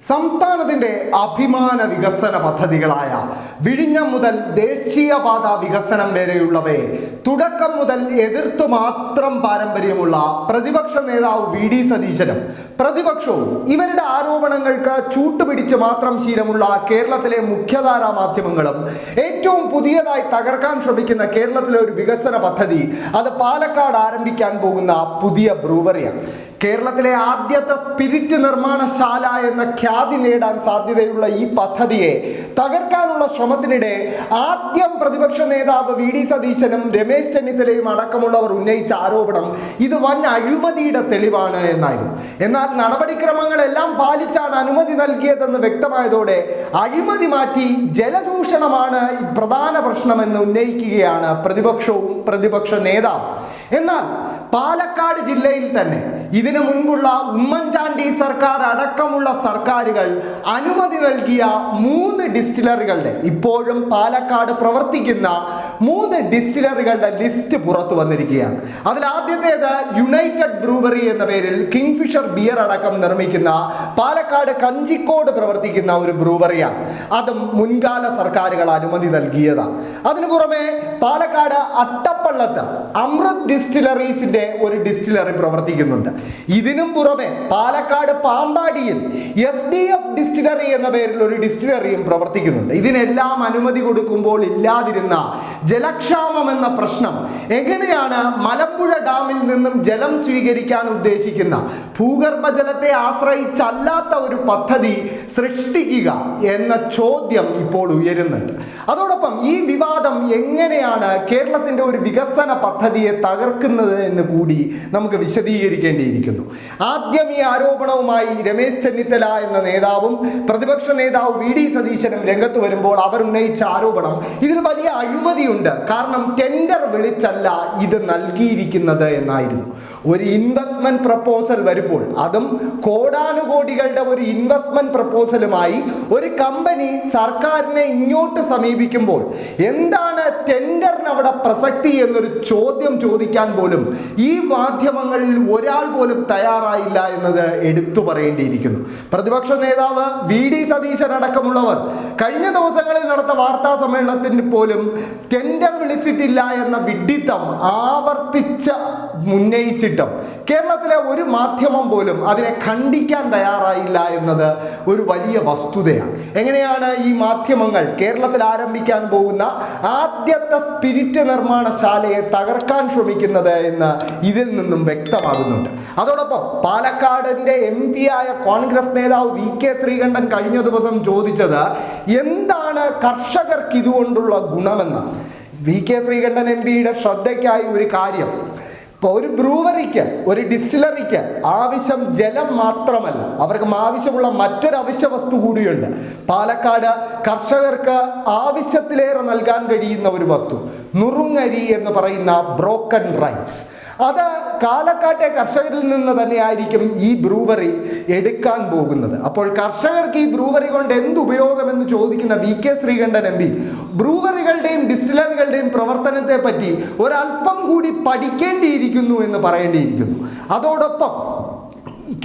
സംസ്ഥാനത്തിന്റെ അഭിമാന വികസന പദ്ധതികളായ വിഴിഞ്ഞം മുതൽ ദേശീയപാത വികസനം വരെയുള്ളവയെ തുടക്കം മുതൽ എതിർത്തു മാത്രം പാരമ്പര്യമുള്ള പ്രതിപക്ഷ നേതാവ് വി.ഡി. സതീശനും പ്രതിപക്ഷവും ഇവരുടെ ആരോപണങ്ങൾക്ക് ചൂട്ടുപിടിച്ച് മാത്രം ശീലമുള്ള കേരളത്തിലെ മുഖ്യധാരാ മാധ്യമങ്ങളും ഏറ്റവും പുതിയതായി തകർക്കാൻ ശ്രമിക്കുന്ന കേരളത്തിലെ ഒരു വികസന പദ്ധതി അത് പാലക്കാട് ആരംഭിക്കാൻ പോകുന്ന പുതിയ ബ്രൂവറിയാണ്. കേരളത്തിലെ ആദ്യത്തെ സ്പിരിറ്റ് നിർമ്മാണശാല എന്ന ഖ്യാതി നേടാൻ സാധ്യതയുള്ള ഈ പദ്ധതിയെ തകർക്കാനുള്ള ശ്രമത്തിനിടെ ആദ്യം പ്രതിപക്ഷ നേതാവ് വി.ഡി. സതീശനും രമേശ് ചെന്നിത്തലയും അടക്കമുള്ളവർ ഉന്നയിച്ച ആരോപണം ഇത് വൻ അഴിമതിയുടെ തെളിവാണ് എന്നായിരുന്നു. എന്നാൽ നടപടിക്രമങ്ങളെല്ലാം പാലിച്ചാണ് അനുമതി നൽകിയതെന്ന് വ്യക്തമായതോടെ അഴിമതി മാറ്റി ജലചൂഷണമാണ് പ്രധാന പ്രശ്നമെന്ന് ഉന്നയിക്കുകയാണ് പ്രതിപക്ഷവും പ്രതിപക്ഷ നേതാവും. എന്നാൽ പാലക്കാട് ജില്ലയിൽ തന്നെ ഇതിനു മുൻപുള്ള ഉമ്മൻചാണ്ടി സർക്കാർ അടക്കമുള്ള സർക്കാരുകൾ അനുമതി നൽകിയ 3 ഡിസ്റ്റിലറികളുടെ ഇപ്പോഴും പാലക്കാട് പ്രവർത്തിക്കുന്ന 3 ഡിസ്റ്റിലറികളുടെ ലിസ്റ്റ് പുറത്തു വന്നിരിക്കുകയാണ്. അതിൽ ആദ്യത്തേത് യുണൈറ്റഡ് ബ്രൂവറി എന്ന പേരിൽ കിങ്ഫിഷർ ബിയർ അടക്കം നിർമ്മിക്കുന്ന പാലക്കാട് കഞ്ചിക്കോട് പ്രവർത്തിക്കുന്ന ഒരു ബ്രൂവറിയാണ്. അതും മുൻകാല സർക്കാരുകൾ അനുമതി നൽകിയതാണ്. അതിനു പുറമെ പാലക്കാട് അട്ടപ്പള്ളത്ത് അമൃത് ഡിസ്റ്റിലറീസിന്റെ ഒരു ഡിസ്റ്റിലറി പ്രവർത്തിക്കുന്നുണ്ട്. ഇതിനും പുറമെ പാലക്കാട് പാമ്പാടിയിൽ SDF ഡിസ്റ്റിലറി എന്ന പേരിൽ ഒരു ഡിസ്റ്റിലറിയും പ്രവർത്തിക്കുന്നുണ്ട്. ഇതിനെല്ലാം അനുമതി കൊടുക്കുമ്പോൾ ഇല്ലാതിരുന്ന ജലക്ഷാമം എന്ന പ്രശ്നം എങ്ങനെയാണ് മലമ്പുഴ ഡാമിൽ നിന്നും ജലം സ്വീകരിക്കാൻ ഉദ്ദേശിക്കുന്ന ഭൂഗർഭജലത്തെ ആശ്രയിച്ചല്ലാത്ത ഒരു പദ്ധതി സൃഷ്ടിക്കുക എന്ന ചോദ്യം ഇപ്പോൾ ഉയരുന്നുണ്ട്. അതോടൊപ്പം ഈ വിവാദം എങ്ങനെയാണ് കേരളത്തിന്റെ ഒരു വികസന പദ്ധതിയെ തകർക്കുന്നത് എന്ന് കൂടി നമുക്ക് വിശദീകരിക്കേണ്ടിയിരിക്കുന്നു. ആദ്യം ഈ ആരോപണവുമായി രമേശ് ചെന്നിത്തല എന്ന നേതാവും പ്രതിപക്ഷ നേതാവ് വി.ഡി. സതീശനും രംഗത്ത് വരുമ്പോൾ അവർ ഉന്നയിച്ച ആരോപണം ഇതിൽ വലിയ അഴിമതിയുണ്ട്, കാരണം ടെൻഡർ വിളിച്ചല്ല ഇത് നൽകിയിരിക്കുന്നത് എന്നായിരുന്നു. ഒരു ഇൻവെസ്റ്റ്മെന്റ് പ്രപ്പോസൽ വരുമ്പോൾ, അതും കോടാനുകോടികളുടെ ഒരു ഇൻവെസ്റ്റ്മെന്റ് പ്രപ്പോസലുമായി ഒരു കമ്പനി സർക്കാരിനെ ഇങ്ങോട്ട് സമീപിക്കുമ്പോൾ എന്താണ് ടെൻഡറിന് അവിടെ പ്രസക്തി എന്നൊരു ചോദ്യം ചോദിക്കാൻ പോലും ഈ മാധ്യമങ്ങളിൽ ഒരാൾ പോലും തയ്യാറായില്ല എന്നത് എടുത്തു പറയേണ്ടിയിരിക്കുന്നു. പ്രതിപക്ഷ നേതാവ് വി.ഡി. സതീശൻ അടക്കമുള്ളവർ കഴിഞ്ഞ ദിവസങ്ങളിൽ നടത്ത വാർത്താ സമ്മേളനത്തിന് പോലും ടെൻഡർ വിളിച്ചിട്ടില്ല എന്ന വിഡ്ഢിത്തം ആവർത്തിച്ച് ഉന്നയിച്ചിട്ടും കേരളത്തിലെ ഒരു മാധ്യമം പോലും അതിനെ ഖണ്ഡിക്കാൻ തയ്യാറായില്ല എന്നത് ഒരു വലിയ വസ്തുതയാണ്. എങ്ങനെയാണ് ഈ മാധ്യമങ്ങൾ കേരളത്തിൽ ആരംഭിക്കാൻ പോകുന്ന ആദ്യത്തെ സ്പിരിറ്റ് നിർമ്മാണശാലയെ തകർക്കാൻ ശ്രമിക്കുന്നത് എന്ന് ഇതിൽ നിന്നും വ്യക്തമാകുന്നുണ്ട്. അതോടൊപ്പം പാലക്കാടിന്റെ MP ആയ കോൺഗ്രസ് നേതാവ് വി.കെ. ശ്രീകണ്ഠൻ കഴിഞ്ഞ ദിവസം ചോദിച്ചത് എന്താണ് കർഷകർക്ക് ഇതുകൊണ്ടുള്ള ഗുണമെന്ന്. വി.കെ. ശ്രീകണ്ഠൻ MP-യുടെ ശ്രദ്ധയ്ക്കായി ഒരു കാര്യം, ഇപ്പോൾ ഒരു ബ്രൂവറിക്ക്, ഒരു ഡിസ്റ്റിലറിക്ക് ആവശ്യം ജലം മാത്രമല്ല, അവർക്ക് ആവശ്യമുള്ള മറ്റൊരു അവശ്യ വസ്തു കൂടിയുണ്ട്. പാലക്കാട് കർഷകർക്ക് ആവശ്യത്തിലേറെ നൽകാൻ കഴിയുന്ന ഒരു വസ്തു നുറുങ്ങരി എന്ന് പറയുന്ന ബ്രോക്കൺ റൈസ്. അത് പാലക്കാട്ടെ കർഷകരിൽ നിന്ന് തന്നെയായിരിക്കും ഈ ബ്രൂവറി എടുക്കാൻ പോകുന്നത്. അപ്പോൾ കർഷകർക്ക് ഈ ബ്രൂവറി കൊണ്ട് എന്ത് ഉപയോഗമെന്ന് ചോദിക്കുന്ന വി.കെ. ശ്രീകണ്ഠൻ MP ബ്രൂവറികളുടെയും ഡിസ്റ്റിലറികളുടെയും പ്രവർത്തനത്തെ പറ്റി ഒരല്പം കൂടി പഠിക്കേണ്ടിയിരിക്കുന്നു എന്ന് പറയേണ്ടിയിരിക്കുന്നു. അതോടൊപ്പം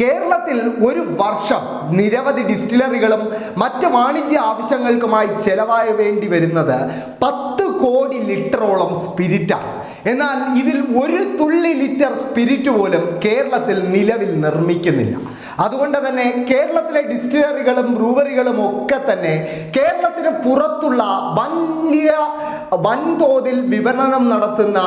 കേരളത്തിൽ ഒരു വർഷം നിരവധി ഡിസ്റ്റിലറികളും മറ്റ് വാണിജ്യ ആവശ്യങ്ങൾക്കുമായി ചെലവായ വേണ്ടി വരുന്നത് 10 കോടി ലിറ്ററോളം സ്പിരിറ്റാണ്. എന്നാൽ ഇതിൽ ഒരു തുള്ളി ലിറ്റർ സ്പിരിറ്റ് പോലും കേരളത്തിൽ നിലവിൽ നിർമ്മിക്കുന്നില്ല. അതുകൊണ്ട് തന്നെ കേരളത്തിലെ ഡിസ്റ്റിലറികളും ബ്രൂവറികളും ഒക്കെ തന്നെ കേരളത്തിന് പുറത്തുള്ള വൻതോതിൽ വിപണനം നടത്തുന്ന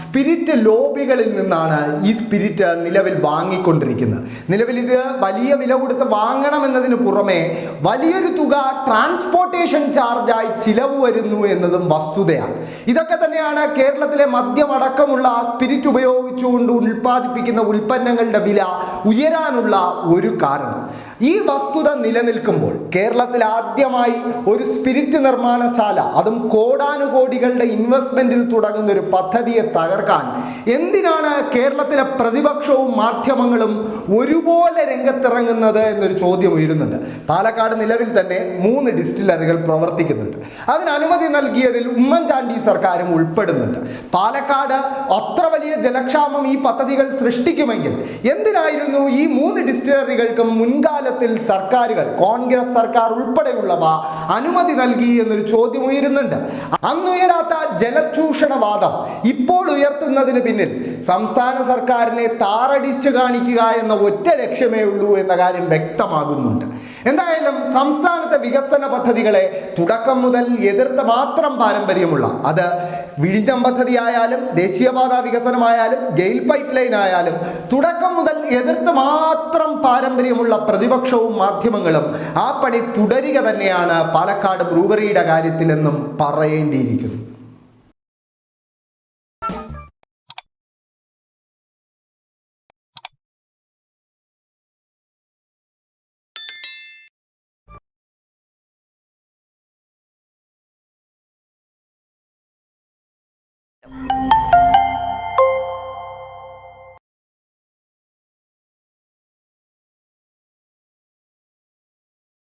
സ്പിരിറ്റ് ലോബികളിൽ നിന്നാണ് ഈ സ്പിരിറ്റ് നിലവിൽ വാങ്ങിക്കൊണ്ടിരിക്കുന്നത്. നിലവിൽ ഇത് വലിയ വില കൊടുത്ത് വാങ്ങണമെന്നതിന് പുറമെ വലിയൊരു തുക ട്രാൻസ്പോർട്ടേഷൻ ചാർജായി ചിലവ് വരുന്നു എന്നതും വസ്തുതയാണ്. ഇതൊക്കെ തന്നെയാണ് കേരളത്തിലെ മദ്യമടക്കമുള്ള സ്പിരിറ്റ് ഉപയോഗിച്ചുകൊണ്ട് ഉൽപ്പാദിപ്പിക്കുന്ന ഉൽപ്പന്നങ്ങളുടെ വില ഉയരാനുള്ള ഒരു കാരണം. ഈ വസ്തുത നിലനിൽക്കുമ്പോൾ കേരളത്തിൽ ആദ്യമായി ഒരു സ്പിരിറ്റ് നിർമ്മാണശാല, അതും കോടാനുകോടികളുടെ ഇൻവെസ്റ്റ്മെന്റിൽ തുടങ്ങുന്ന ഒരു പദ്ധതിയെ തകർക്കാൻ എന്തിനാണ് കേരളത്തിലെ പ്രതിപക്ഷവും മാധ്യമങ്ങളും ഒരുപോലെ രംഗത്തിറങ്ങുന്നത് എന്നൊരു ചോദ്യം ഉയരുന്നുണ്ട്. പാലക്കാട് നിലവിൽ തന്നെ 3 ഡിസ്റ്റിലറികൾ പ്രവർത്തിക്കുന്നുണ്ട്. അതിന് അനുമതി നൽകിയതിൽ ഉമ്മൻചാണ്ടി സർക്കാരും ഉൾപ്പെടുന്നുണ്ട്. പാലക്കാട് അത്ര വലിയ ജലക്ഷാമം ഈ പദ്ധതികൾ സൃഷ്ടിക്കുമെങ്കിൽ എന്തിനായിരുന്നു ഈ 3 ഡിസ്റ്റിലറികൾക്കും മുൻകാല കാലത്തിൽ സർക്കാരുകൾ, കോൺഗ്രസ് സർക്കാർ ഉൾപ്പെടെയുള്ളവ അനുമതി നൽകി എന്നൊരു ചോദ്യം ഉയരുന്നുണ്ട്. അന്നുയരാത്ത ജലചൂഷണവാദം ഇപ്പോൾ ഉയർത്തുന്നതിന് പിന്നിൽ സംസ്ഥാന സർക്കാരിനെ താറടിച്ചു കാണിക്കുക എന്ന ഒറ്റ ലക്ഷ്യമേ ഉള്ളൂ എന്ന കാര്യം വ്യക്തമാകുന്നുണ്ട്. എന്തായാലും സംസ്ഥാനത്തെ വികസന പദ്ധതികളെ തുടക്കം മുതൽ എതിർത്ത മാത്രം പാരമ്പര്യമുള്ള, അത് വിഴിഞ്ഞം പദ്ധതി ആയാലും ദേശീയപാത വികസനമായാലും ഗെയിൽ പൈപ്പ് ലൈൻ ആയാലും തുടക്കം മുതൽ എതിർത്ത് മാത്രം പാരമ്പര്യമുള്ള പ്രതിപക്ഷവും മാധ്യമങ്ങളും ആ പണി തുടരുക തന്നെയാണ് പാലക്കാട് ബ്രൂവറിയുടെ കാര്യത്തിലെന്നും പറയേണ്ടിയിരിക്കുന്നു.